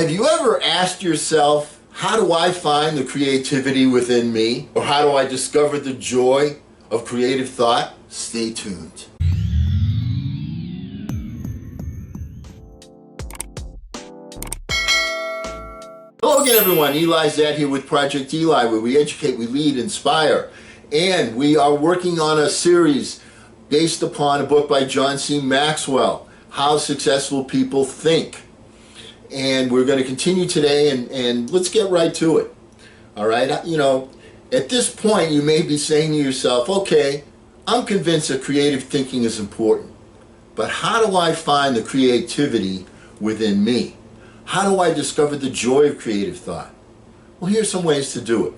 Have you ever asked yourself, how do I find the creativity within me? Or how do I discover the joy of creative thought? Stay tuned. Hello again, everyone. Eli Zad here with Project Eli, where we educate, we lead, inspire. And we are working on a series based upon a book by John C. Maxwell, How Successful People Think. And we're going to continue today, and let's get right to it. All right? You know, at this point, you may be saying to yourself, okay, I'm convinced that creative thinking is important, but how do I find the creativity within me? How do I discover the joy of creative thought? Well, here's some ways to do it.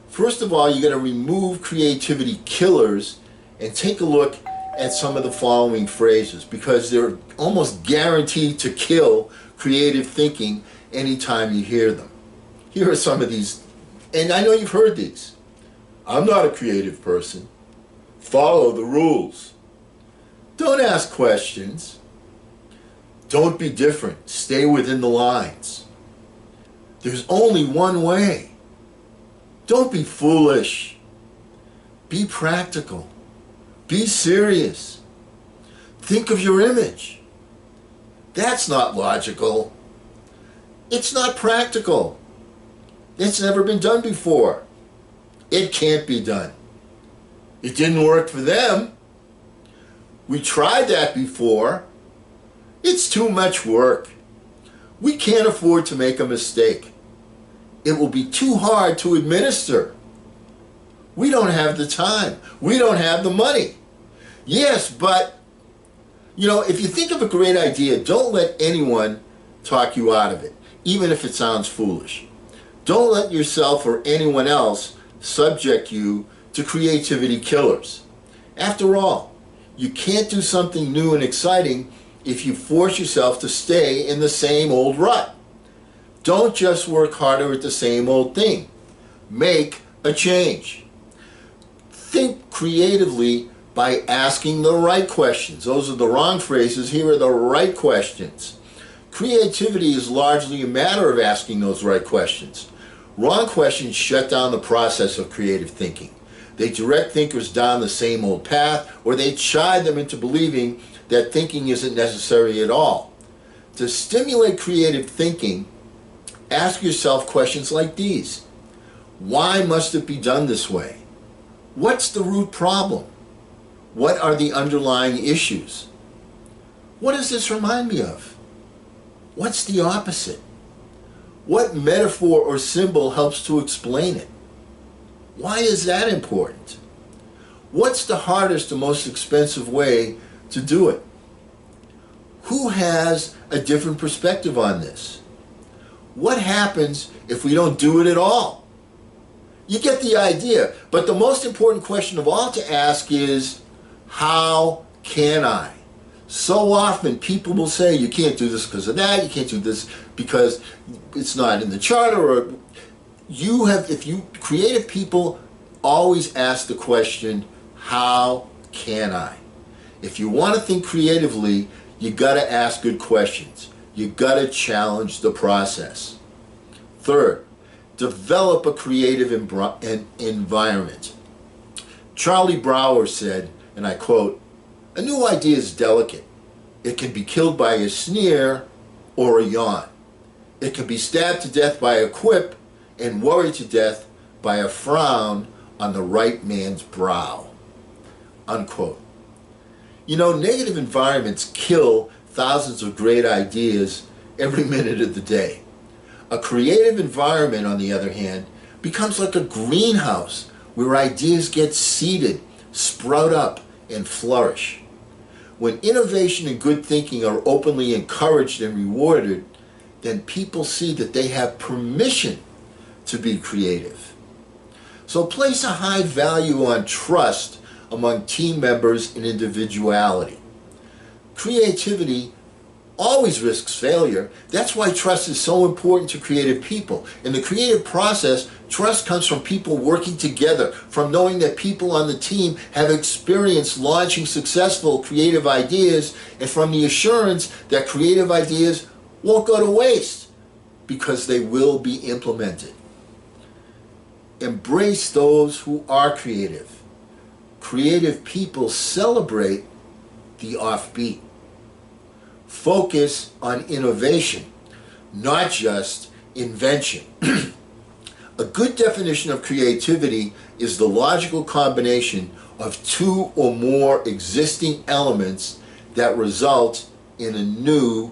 First of all, you're going to remove creativity killers and take a look at some of the following phrases, because they're almost guaranteed to kill creative thinking anytime you hear them. Here are some of these, and I know you've heard these. I'm not a creative person. Follow the rules. Don't ask questions. Don't be different. Stay within the lines. There's only one way. Don't be foolish. Be practical. Be serious. Think of your image. That's not logical. It's not practical. It's never been done before. It can't be done. It didn't work for them. We tried that before. It's too much work. We can't afford to make a mistake. It will be too hard to administer. We don't have the time. We don't have the money. Yes, but you know, if you think of a great idea, don't let anyone talk you out of it, even if it sounds foolish. Don't let yourself or anyone else subject you to creativity killers. After all, you can't do something new and exciting if you force yourself to stay in the same old rut. Don't just work harder at the same old thing. Make a change. Think creatively by asking the right questions. Those are the wrong phrases. Here are the right questions. Creativity is largely a matter of asking those right questions. Wrong questions shut down the process of creative thinking. They direct thinkers down the same old path, or they chide them into believing that thinking isn't necessary at all. To stimulate creative thinking, ask yourself questions like these. Why must it be done this way? What's the root problem? What are the underlying issues? What does this remind me of? What's the opposite? What metaphor or symbol helps to explain it? Why is that important? What's the hardest or most expensive way to do it? Who has a different perspective on this? What happens if we don't do it at all? You get the idea, but the most important question of all to ask is, how can I? So often people will say, you can't do this because of that, you can't do this because it's not in the charter, or creative people always ask the question, how can I? If you want to think creatively, you got to ask good questions. You got to challenge the process. Third, develop a creative environment. Charlie Brower said, and I quote, "A new idea is delicate. It can be killed by a sneer or a yawn. It can be stabbed to death by a quip and worried to death by a frown on the right man's brow." Unquote. You know, negative environments kill thousands of great ideas every minute of the day. A creative environment, on the other hand, becomes like a greenhouse where ideas get seeded, sprout up, and flourish. When innovation and good thinking are openly encouraged and rewarded, then people see that they have permission to be creative. So place a high value on trust among team members and individuality. Creativity always risks failure. That's why trust is so important to creative people. In the creative process, trust comes from people working together, from knowing that people on the team have experience launching successful creative ideas, and from the assurance that creative ideas won't go to waste. because they will be implemented. Embrace those who are creative. Creative people celebrate the offbeat. Focus on innovation, not just invention. A good definition of creativity is the logical combination of two or more existing elements that result in a new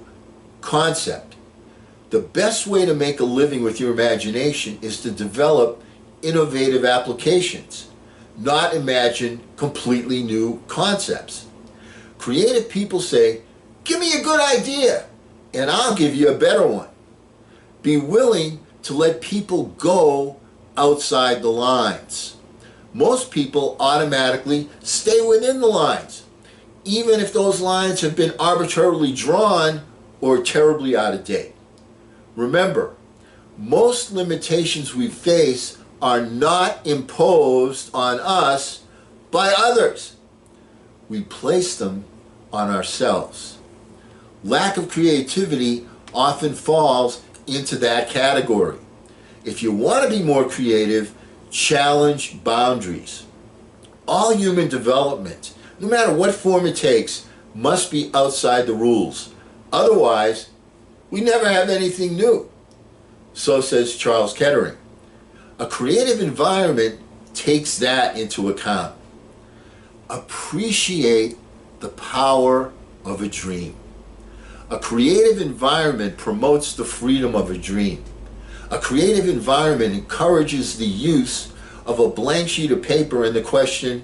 concept. The best way to make a living with your imagination is to develop innovative applications, not imagine completely new concepts. Creative people say, "Give me a good idea, and I'll give you a better one." Be willing to let people go outside the lines. Most people automatically stay within the lines, even if those lines have been arbitrarily drawn or terribly out of date. Remember, most limitations we face are not imposed on us by others. We place them on ourselves. Lack of creativity often falls into that category. If you want to be more creative, challenge boundaries. All human development, no matter what form it takes, must be outside the rules. Otherwise, we never have anything new. So says Charles Kettering. A creative environment takes that into account. Appreciate the power of a dream. A creative environment promotes the freedom of a dream. A creative environment encourages the use of a blank sheet of paper and the question,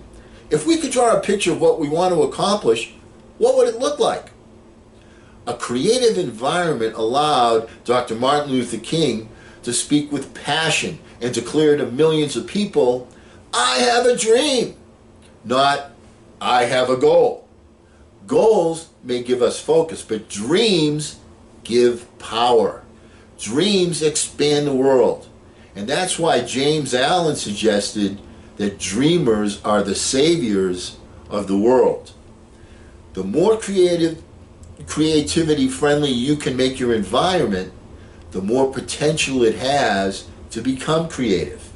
if we could draw a picture of what we want to accomplish, what would it look like? A creative environment allowed Dr. Martin Luther King to speak with passion and declare to millions of people, "I have a dream," not "I have a goal." Goals may give us focus, but dreams give power. Dreams expand the world. And that's why James Allen suggested that dreamers are the saviors of the world. The more creativity friendly you can make your environment, the more potential it has to become creative.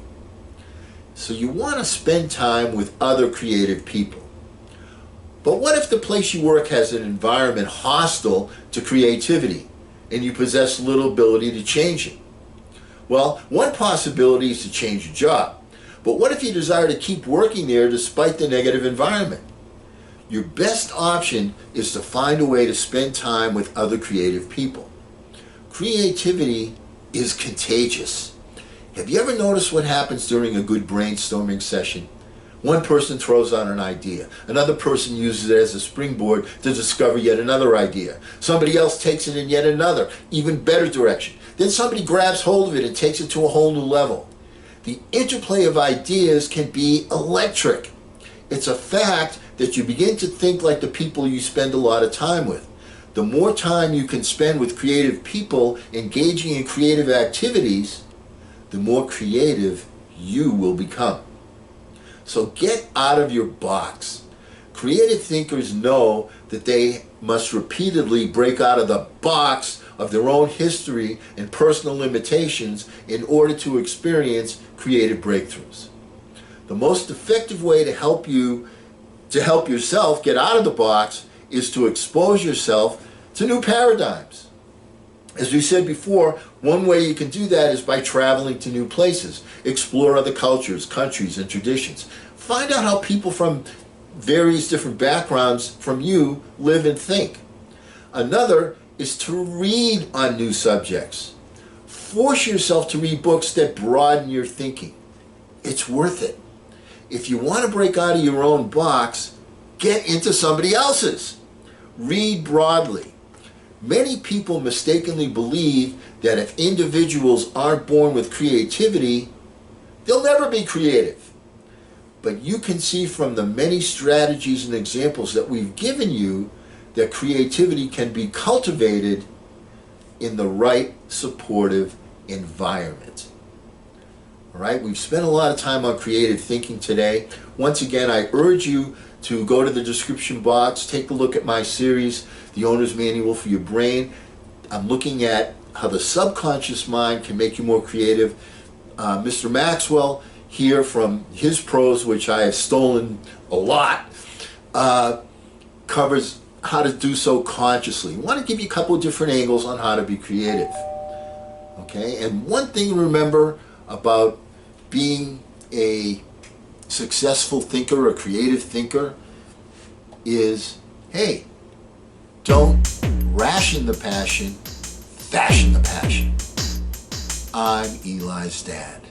So you want to spend time with other creative people. But what if the place you work has an environment hostile to creativity and you possess little ability to change it? Well, one possibility is to change your job. But what if you desire to keep working there despite the negative environment? Your best option is to find a way to spend time with other creative people. Creativity is contagious. Have you ever noticed what happens during a good brainstorming session? One person throws out an idea. Another person uses it as a springboard to discover yet another idea. Somebody else takes it in yet another, even better direction. Then somebody grabs hold of it and takes it to a whole new level. The interplay of ideas can be electric. It's a fact that you begin to think like the people you spend a lot of time with. The more time you can spend with creative people engaging in creative activities, the more creative you will become. So get out of your box. Creative thinkers know that they must repeatedly break out of the box of their own history and personal limitations in order to experience creative breakthroughs. The most effective way to help yourself get out of the box is to expose yourself to new paradigms. As we said before, one way you can do that is by traveling to new places. Explore other cultures, countries, and traditions. Find out how people from various different backgrounds from you live and think. Another is to read on new subjects. Force yourself to read books that broaden your thinking. It's worth it. If you want to break out of your own box, get into somebody else's. Read broadly. Many people mistakenly believe that if individuals aren't born with creativity, they'll never be creative. But you can see from the many strategies and examples that we've given you that creativity can be cultivated in the right supportive environment. All right, we've spent a lot of time on creative thinking today. Once again, I urge you to go to the description box, take a look at my series, The Owner's Manual for Your Brain. I'm looking at how the subconscious mind can make you more creative. Mr. Maxwell here from his prose, which I have stolen a lot, covers how to do so consciously. I want to give you a couple of different angles on how to be creative. Okay, and one thing to remember about being a successful thinker, a creative thinker, is, hey, don't ration the passion, fashion the passion. I'm Eli's dad.